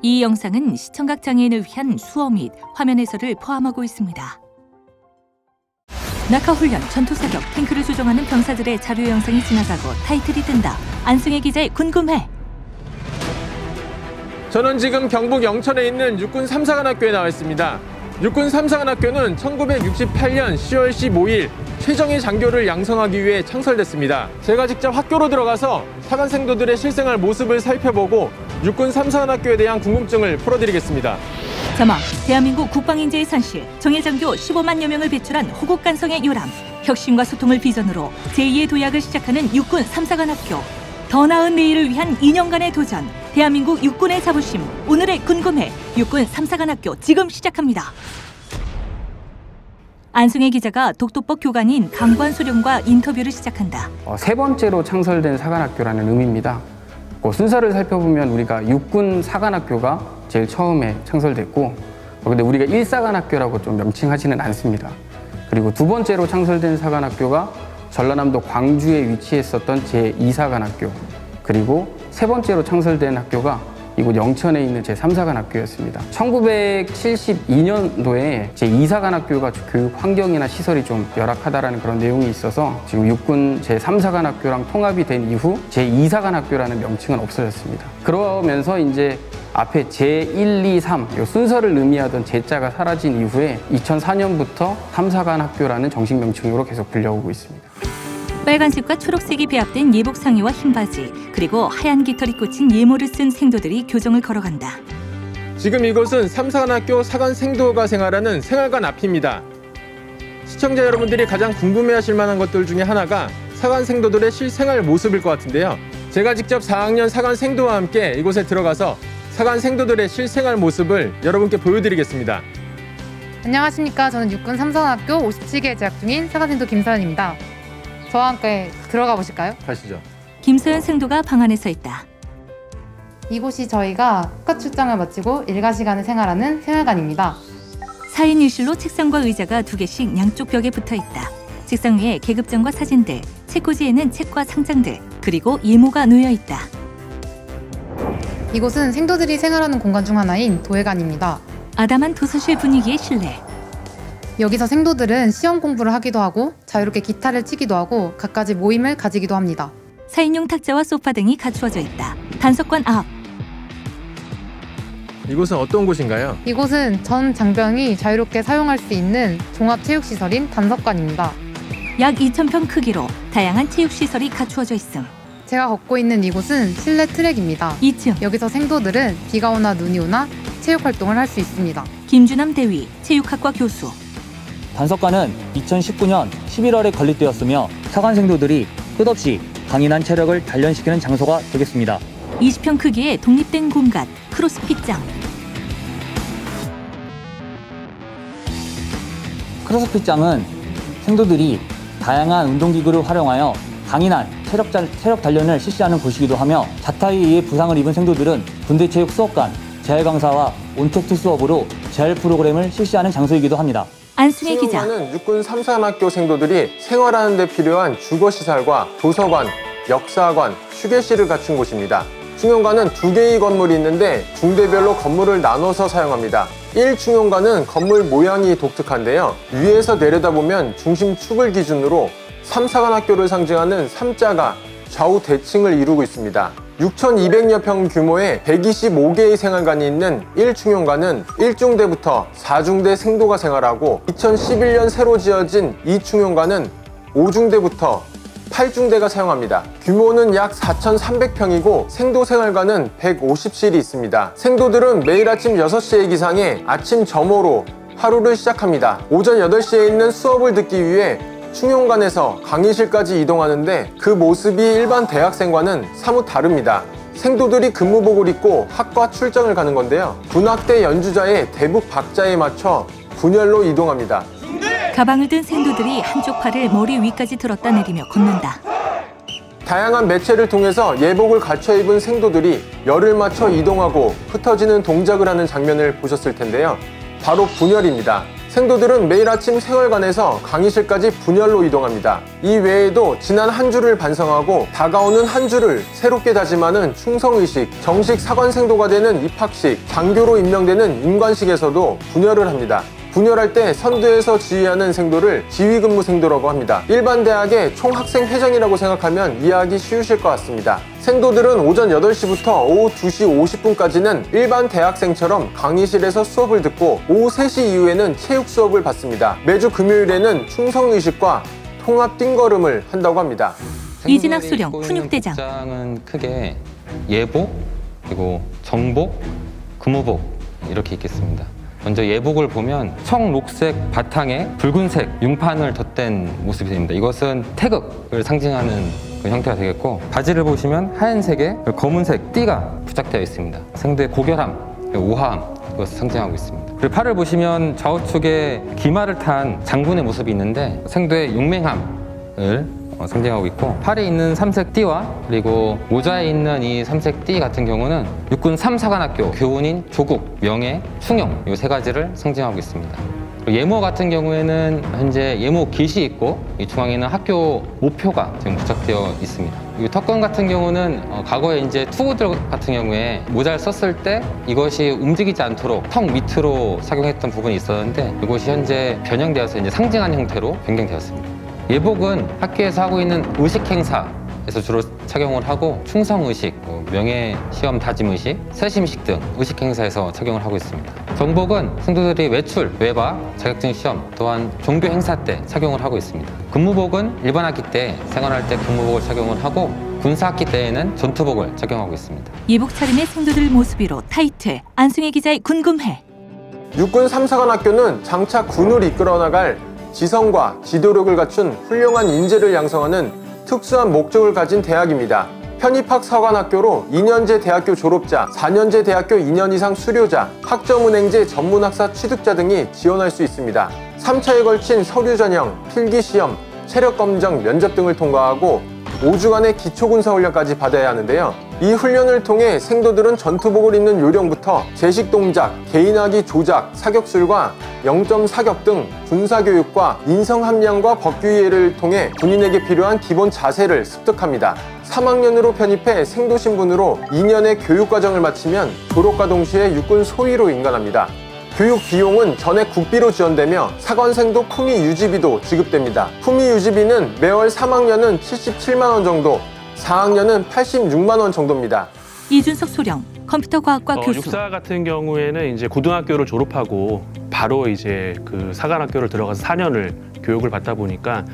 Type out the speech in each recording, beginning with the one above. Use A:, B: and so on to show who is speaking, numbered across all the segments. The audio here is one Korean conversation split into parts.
A: 이 영상은 시청각 장애인을 위한 수어 및 화면 해설을 포함하고 있습니다. 낙하훈련, 전투사격, 탱크를 조종하는 병사들의 자료 영상이 지나가고 타이틀이 뜬다. 안승혜 기자의 궁금해.
B: 저는 지금 경북 영천에 있는 육군 3사관학교에 나와 있습니다. 육군 3사관학교는 1968년 10월 15일 최정예 장교를 양성하기 위해 창설됐습니다. 제가 직접 학교로 들어가서 사관생도들의 실생활 모습을 살펴보고 육군 3사관학교에 대한 궁금증을 풀어드리겠습니다.
A: 자막, 대한민국 국방인재의 산실, 정예 장교 15만여 명을 배출한 호국간성의 요람, 혁신과 소통을 비전으로 제2의 도약을 시작하는 육군 3사관학교. 더 나은 내일을 위한 2년간의 도전, 대한민국 육군의 자부심, 오늘의 궁금해, 육군 3사관학교 지금 시작합니다. 안승혜 기자가 독도법 교관인 강관 소령과 인터뷰를 시작한다.
C: 세 번째로 창설된 사관학교라는 의미입니다. 순서를 살펴보면 우리가 육군 사관학교가 제일 처음에 창설됐고, 근데 우리가 1사관학교라고 좀 명칭하지는 않습니다. 그리고 두 번째로 창설된 사관학교가 전라남도 광주에 위치했었던 제2사관학교, 그리고 세 번째로 창설된 학교가 이곳 영천에 있는 제3사관학교였습니다. 1972년도에 제2사관학교가 교육 환경이나 시설이 좀 열악하다라는 그런 내용이 있어서 지금 육군 제3사관학교랑 통합이 된 이후 제2사관학교라는 명칭은 없어졌습니다. 그러면서 이제 앞에 제1, 2, 3 이 순서를 의미하던 제자가 사라진 이후에 2004년부터 3사관학교라는 정식 명칭으로 계속 불려오고 있습니다.
A: 빨간색과 초록색이 배합된 예복 상의와 흰 바지, 그리고 하얀 깃털이 꽂힌 예모를 쓴 생도들이 교정을 걸어간다.
B: 지금 이곳은 3사관학교 사관생도가 생활하는 생활관 앞입니다. 시청자 여러분들이 가장 궁금해하실 만한 것들 중에 하나가 사관생도들의 실생활 모습일 것 같은데요. 제가 직접 4학년 사관생도와 함께 이곳에 들어가서 사관생도들의 실생활 모습을 여러분께 보여드리겠습니다.
D: 안녕하십니까. 저는 육군 3사관학교 57기에 재학 중인 사관생도 김서연입니다. 저와 함께 들어가 보실까요?
B: 가시죠.
A: 김서연 생도가 방 안에 서 있다.
D: 이곳이 저희가 국가 출장을 마치고 일과 시간을 생활하는 생활관입니다.
A: 4인 1실로 책상과 의자가 2개씩 양쪽 벽에 붙어 있다. 책상 위에 계급장과 사진들, 책꽂이에는 책과 상장들, 그리고 예모가 놓여 있다.
D: 이곳은 생도들이 생활하는 공간 중 하나인 도예관입니다.
A: 아담한 도서실 분위기의 실내.
D: 여기서 생도들은 시험 공부를 하기도 하고 자유롭게 기타를 치기도 하고 갖가지 모임을 가지기도 합니다.
A: 4인용 탁자와 소파 등이 갖추어져 있다. 단속관 앞.
B: 이곳은 어떤 곳인가요?
D: 이곳은 전 장병이 자유롭게 사용할 수 있는 종합체육시설인 단속관입니다.
A: 약 2,000평 크기로 다양한 체육시설이 갖추어져 있음.
D: 제가 걷고 있는 이곳은 실내 트랙입니다.
A: 2층.
D: 여기서 생도들은 비가 오나 눈이 오나 체육활동을 할 수 있습니다.
A: 김준남 대위, 체육학과 교수.
E: 단속관은 2019년 11월에 건립되었으며 사관생도들이 끝없이 강인한 체력을 단련시키는 장소가 되겠습니다.
A: 20평 크기의 독립된 공간, 크로스핏장.
E: 크로스핏장은 생도들이 다양한 운동기구를 활용하여 강인한 체력 단련을 실시하는 곳이기도 하며 자타에 의해 부상을 입은 생도들은 군대체육 수업관, 재활강사와 온택트 수업으로 재활 프로그램을 실시하는 장소이기도 합니다.
A: 안승혜 기자.
B: 수용관은 육군 3사관학교 생도들이 생활하는 데 필요한 주거시설과 도서관, 역사관, 휴게실을 갖춘 곳입니다. 충용관은 2개의 건물이 있는데 중대별로 건물을 나눠서 사용합니다. 1충용관은 건물 모양이 독특한데요. 위에서 내려다보면 중심축을 기준으로 3사관학교를 상징하는 3자가 좌우 대칭을 이루고 있습니다. 6,200여 평 규모의 125개의 생활관이 있는 1충용관은 1중대부터 4중대 생도가 생활하고 2011년 새로 지어진 2충용관은 5중대부터 8중대가 사용합니다. 규모는 약 4,300평이고 생도 생활관은 150실이 있습니다. 생도들은 매일 아침 6시에 기상해 아침 점호로 하루를 시작합니다. 오전 8시에 있는 수업을 듣기 위해 충용관에서 강의실까지 이동하는데 그 모습이 일반 대학생과는 사뭇 다릅니다. 생도들이 근무복을 입고 학과 출장을 가는 건데요. 군악대 연주자의 대북 박자에 맞춰 분열로 이동합니다.
A: 가방을 든 생도들이 한쪽 팔을 머리 위까지 들었다 내리며 걷는다.
B: 다양한 매체를 통해서 예복을 갖춰 입은 생도들이 열을 맞춰 이동하고 흩어지는 동작을 하는 장면을 보셨을 텐데요. 바로 분열입니다. 생도들은 매일 아침 생활관에서 강의실까지 분열로 이동합니다. 이 외에도 지난 한 주를 반성하고 다가오는 한 주를 새롭게 다짐하는 충성의식, 정식 사관생도가 되는 입학식, 장교로 임명되는 임관식에서도 분열을 합니다. 분열할 때 선두에서 지휘하는 생도를 지휘근무생도라고 합니다. 일반 대학의 총학생회장이라고 생각하면 이해하기 쉬우실 것 같습니다. 생도들은 오전 8시부터 오후 2시 50분까지는 일반 대학생처럼 강의실에서 수업을 듣고 오후 3시 이후에는 체육 수업을 받습니다. 매주 금요일에는 충성의식과 통합 띵걸음을 한다고 합니다.
A: 이진학 수령 훈육대장.
F: 복장은 크게 예복, 그리고 정복, 금우복 이렇게 있겠습니다. 먼저 예복을 보면 청록색 바탕에 붉은색 융판을 덧댄 모습이 됩니다. 이것은 태극을 상징하는 그 형태가 되겠고, 바지를 보시면 하얀색에 검은색 띠가 부착되어 있습니다. 생도의 고결함, 우아함, 이것을 상징하고 있습니다. 그리고 팔을 보시면 좌우측에 기마를 탄 장군의 모습이 있는데 생도의 용맹함을 상징하고 있고, 팔에 있는 삼색 띠와 그리고 모자에 있는 이 삼색 띠 같은 경우는 육군 3사관학교 교훈인 조국, 명예, 충영 이 세 가지를 상징하고 있습니다. 예모 같은 경우에는 현재 예모 깃이 있고 이 중앙에는 학교 모표가 지금 부착되어 있습니다. 이 턱건 같은 경우는 과거에 이제 투구들 같은 경우에 모자를 썼을 때 이것이 움직이지 않도록 턱 밑으로 착용했던 부분이 있었는데 이것이 현재 변형되어서 이제 상징하는 형태로 변경되었습니다. 예복은 학교에서 하고 있는 의식 행사에서 주로 착용을 하고 충성의식, 명예시험 다짐의식, 세심의식 등 의식 행사에서 착용을 하고 있습니다. 정복은 생도들이 외출, 외바, 자격증 시험 또한 종교 행사 때 착용을 하고 있습니다. 근무복은 일반 학기 때 생활할 때 근무복을 착용을 하고 군사학기 때에는 전투복을 착용하고 있습니다.
A: 예복 차림의 생도들 모습으로 타이틀 안승혜 기자의 궁금해.
B: 육군 3사관학교는 장차 군을 이끌어 나갈 지성과 지도력을 갖춘 훌륭한 인재를 양성하는 특수한 목적을 가진 대학입니다. 편입학 사관학교로 2년제 대학교 졸업자, 4년제 대학교 2년 이상 수료자, 학점은행제 전문학사 취득자 등이 지원할 수 있습니다. 3차에 걸친 서류 전형, 필기시험, 체력검정, 면접 등을 통과하고 5주간의 기초군사훈련까지 받아야 하는데요. 이 훈련을 통해 생도들은 전투복을 입는 요령부터 제식 동작, 개인화기 조작, 사격술과 0점 사격 등 군사교육과 인성함량과 법규이해를 통해 군인에게 필요한 기본 자세를 습득합니다. 3학년으로 편입해 생도 신분으로 2년의 교육과정을 마치면 졸업과 동시에 육군 소위로 인관합니다. 교육 비용은 전액 국비로 지원되며 사관생도 품위 유지비도 지급됩니다. 품위 유지비는 매월 3학년은 77만 원 정도, 4학년은 86만 원 정도입니다.
A: 이준석 소령 컴퓨터과학과 교수.
G: 육사 같은 경우에는 이제 고등학교를 졸업하고 바로 이제 그 사관학교를 들어가서 4년을 교육을 받다 보니까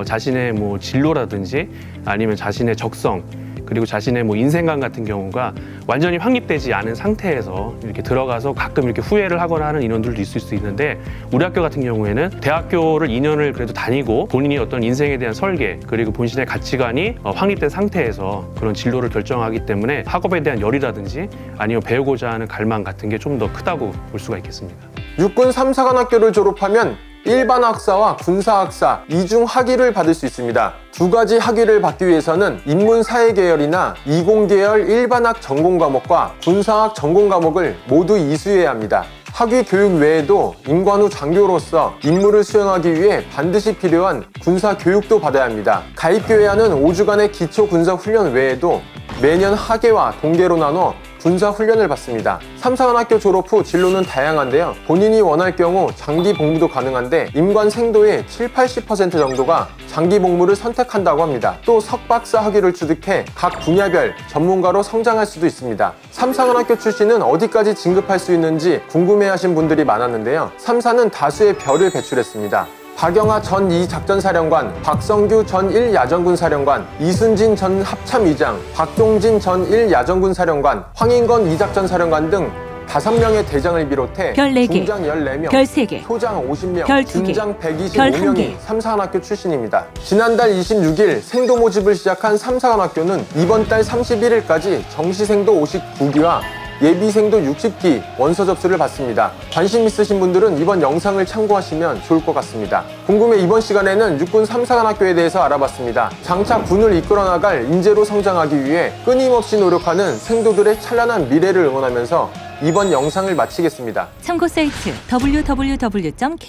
G: 자신의 뭐 진로라든지 아니면 자신의 적성 그리고 자신의 뭐 인생관 같은 경우가 완전히 확립되지 않은 상태에서 이렇게 들어가서 가끔 이렇게 후회를 하거나 하는 인원들도 있을 수 있는데, 우리 학교 같은 경우에는 대학교를 2년을 그래도 다니고 본인이 어떤 인생에 대한 설계 그리고 본신의 가치관이 확립된 상태에서 그런 진로를 결정하기 때문에 학업에 대한 열이라든지 아니면 배우고자 하는 갈망 같은 게 좀 더 크다고 볼 수가 있겠습니다.
B: 육군 3사관학교를 졸업하면 일반 학사와 군사 학사 이중 학위를 받을 수 있습니다. 두 가지 학위를 받기 위해서는 인문사회 계열이나 이공계열 일반학 전공 과목과 군사학 전공 과목을 모두 이수해야 합니다. 학위 교육 외에도 임관 후 장교로서 임무를 수행하기 위해 반드시 필요한 군사 교육도 받아야 합니다. 가입교회하는 5주간의 기초 군사 훈련 외에도 매년 하계와 동계로 나눠 군사 훈련을 받습니다. 3사관학교 졸업 후 진로는 다양한데요. 본인이 원할 경우 장기 복무도 가능한데 임관 생도의 70-80% 정도가 장기 복무를 선택한다고 합니다. 또 석박사 학위를 취득해 각 분야별 전문가로 성장할 수도 있습니다. 3사관학교 출신은 어디까지 진급할 수 있는지 궁금해하신 분들이 많았는데요. 3사는 다수의 별을 배출했습니다. 박영하 전 2작전사령관, 박성규 전 1야전군사령관, 이순진 전 합참의장, 박종진 전 1야전군사령관, 황인건 2작전사령관 등 5명의 대장을 비롯해
A: 별 4개,
B: 중장 14명,
A: 별 3개,
B: 소장 50명,
A: 별 2개,
B: 준장
A: 별
B: 125명이
A: 1개.
B: 3사관학교 출신입니다. 지난달 26일 생도 모집을 시작한 3사관학교는 이번 달 31일까지 정시생도 59기와 예비생도 60기 원서 접수를 받습니다. 관심 있으신 분들은 이번 영상을 참고하시면 좋을 것 같습니다. 궁금해 이번 시간에는 육군 3사관학교에 대해서 알아봤습니다. 장차 군을 이끌어 나갈 인재로 성장하기 위해 끊임없이 노력하는 생도들의 찬란한 미래를 응원하면서 이번 영상을 마치겠습니다.
A: 참고 사이트 www.kaay.mil.kr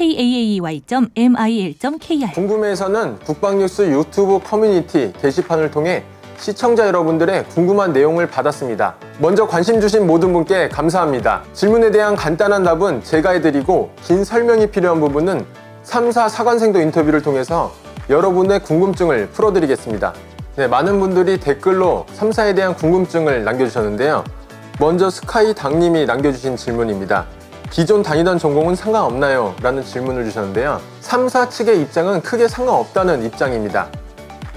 B: 궁금해서는 국방뉴스 유튜브 커뮤니티 게시판을 통해 시청자 여러분들의 궁금한 내용을 받았습니다. 먼저 관심 주신 모든 분께 감사합니다. 질문에 대한 간단한 답은 제가 해드리고 긴 설명이 필요한 부분은 3사 사관생도 인터뷰를 통해서 여러분의 궁금증을 풀어드리겠습니다. 네, 많은 분들이 댓글로 3사에 대한 궁금증을 남겨주셨는데요. 먼저 스카이당님이 남겨주신 질문입니다. 기존 다니던 전공은 상관없나요? 라는 질문을 주셨는데요. 3사 측의 입장은 크게 상관없다는 입장입니다.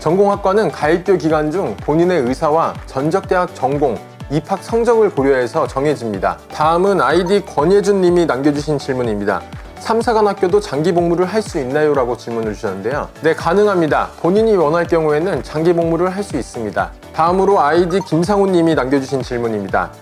B: 전공학과는 가입교 기간 중 본인의 의사와 전적대학 전공, 입학 성적을 고려해서 정해집니다. 다음은 아이디 권예준 님이 남겨주신 질문입니다. 3사관학교도 장기 복무를 할 수 있나요? 라고 질문을 주셨는데요. 네, 가능합니다. 본인이 원할 경우에는 장기 복무를 할 수 있습니다. 다음으로 아이디 김상훈 님이 남겨주신 질문입니다.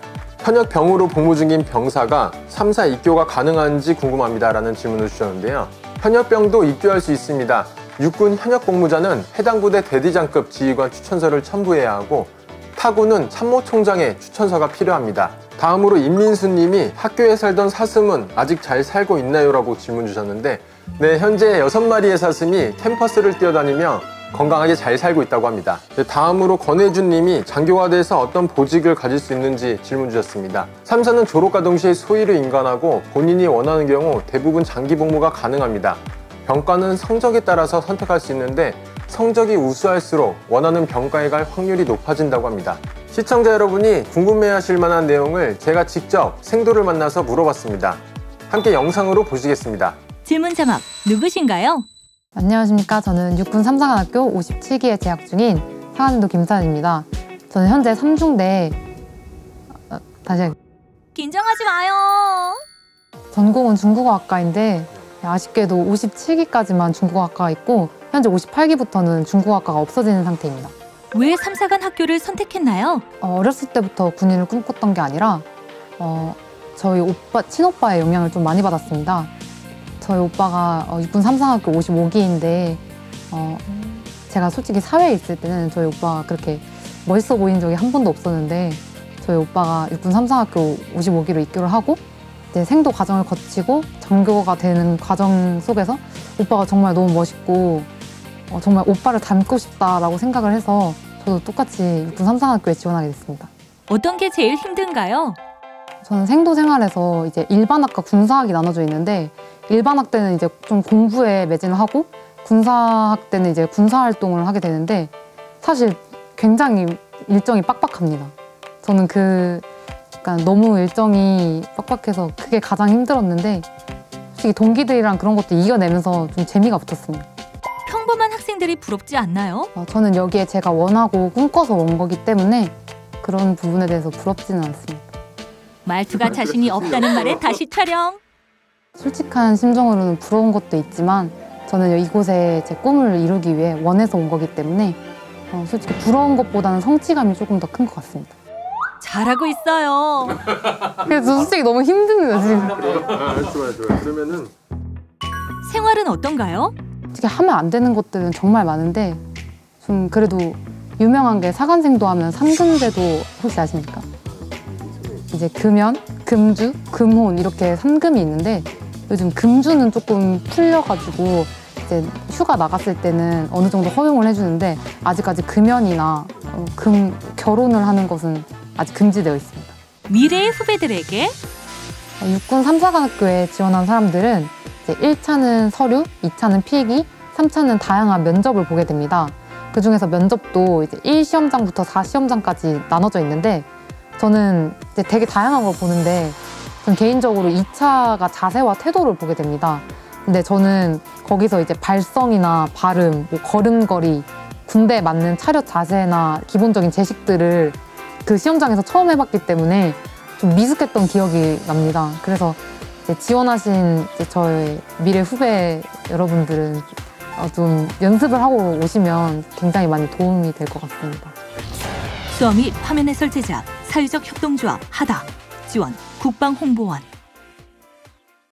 B: 현역병으로 복무 중인 병사가 3사 입교가 가능한지 궁금합니다. 라는 질문을 주셨는데요. 현역병도 입교할 수 있습니다. 육군 현역 복무자는 해당 부대 대대장급 지휘관 추천서를 첨부해야 하고 타구는 참모총장의 추천서가 필요합니다. 다음으로 임민수 님이 학교에 살던 사슴은 아직 잘 살고 있나요? 라고 질문 주셨는데 네, 현재 6마리의 사슴이 캠퍼스를 뛰어다니며 건강하게 잘 살고 있다고 합니다. 네, 다음으로 권혜준 님이 장교가 돼서 어떤 보직을 가질 수 있는지 질문 주셨습니다. 3사는 졸업과 동시에 소위를 인간하고 본인이 원하는 경우 대부분 장기 복무가 가능합니다. 병과는 성적에 따라서 선택할 수 있는데 성적이 우수할수록 원하는 병과에 갈 확률이 높아진다고 합니다. 시청자 여러분이 궁금해하실 만한 내용을 제가 직접 생도를 만나서 물어봤습니다. 함께 영상으로 보시겠습니다.
A: 질문 자막 누구신가요?
D: 안녕하십니까. 저는 육군 3사관학교 57기에 재학 중인 사관생도 김서연입니다. 저는 현재 3중대 다시
A: 긴장하지 마요.
D: 전공은 중국어학과인데 아쉽게도 57기까지만 중국어학과가 있고 현재 58기부터는 중국어학과가 없어지는 상태입니다.
A: 왜 3사관 학교를 선택했나요?
D: 어렸을 때부터 군인을 꿈꿨던 게 아니라 저희 친오빠의 영향을 좀 많이 받았습니다. 저희 오빠가 육군 3사관학교 55기인데 제가 솔직히 사회에 있을 때는 저희 오빠가 그렇게 멋있어 보인 적이 한 번도 없었는데 저희 오빠가 육군 3사관학교 55기로 입교를 하고 이제 생도 과정을 거치고 장교가 되는 과정 속에서 오빠가 정말 너무 멋있고 정말 오빠를 닮고 싶다라고 생각을 해서 저도 똑같이 육군 3사관학교에 지원하게 됐습니다.
A: 어떤 게 제일 힘든가요?
D: 저는 생도 생활에서 이제 일반학과 군사학이 나눠져 있는데 일반학 때는 이제 좀 공부에 매진을 하고 군사학 때는 이제 군사활동을 하게 되는데 사실 굉장히 일정이 빡빡합니다. 저는 약간 너무 일정이 빡빡해서 그게 가장 힘들었는데 솔직히 동기들이랑 그런 것도 이겨내면서 좀 재미가 붙었습니다.
A: 평범한 학생들이 부럽지 않나요?
D: 저는 여기에 제가 원하고 꿈꿔서 온 거기 때문에 그런 부분에 대해서 부럽지는 않습니다.
A: 말투가 자신이 없다는 말에 다시 촬영.
D: 솔직한 심정으로는 부러운 것도 있지만 저는 이곳에 제 꿈을 이루기 위해 원해서 온 거기 때문에 솔직히 부러운 것보다는 성취감이 조금 더 큰 것 같습니다.
A: 잘하고 있어요.
D: 그래서 솔직히 너무 힘듭니다 지금.
B: 좋아요. 그러면은
A: 생활은 어떤가요?
D: 솔직히 하면 안 되는 것들은 정말 많은데 좀 그래도 유명한 게 사관생도 하면 삼금제도 혹시 아십니까? 이제 금연, 금주, 금혼 이렇게 3금이 있는데 요즘 금주는 조금 풀려가지고 이제 휴가 나갔을 때는 어느 정도 허용을 해주는데 아직까지 금연이나 결혼을 하는 것은 아직 금지되어 있습니다.
A: 미래의 후배들에게
D: 육군 3사관학교에 지원한 사람들은 이제 1차는 서류, 2차는 필기, 3차는 다양한 면접을 보게 됩니다. 그중에서 면접도 이제 1시험장부터 4시험장까지 나눠져 있는데 저는 이제 되게 다양한 걸 보는데 전 개인적으로 2차가 자세와 태도를 보게 됩니다. 근데 저는 거기서 이제 발성이나 발음, 뭐 걸음걸이, 군대에 맞는 차렷 자세나 기본적인 제식들을 그 시험장에서 처음 해봤기 때문에 좀 미숙했던 기억이 납니다. 그래서 이제 지원하신 이제 저의 미래 후배 여러분들은 좀 연습을 하고 오시면 굉장히 많이 도움이 될 것 같습니다.
A: 수어 및 화면 해설 제작, 사회적 협동조합 하다, 지원 국방홍보원.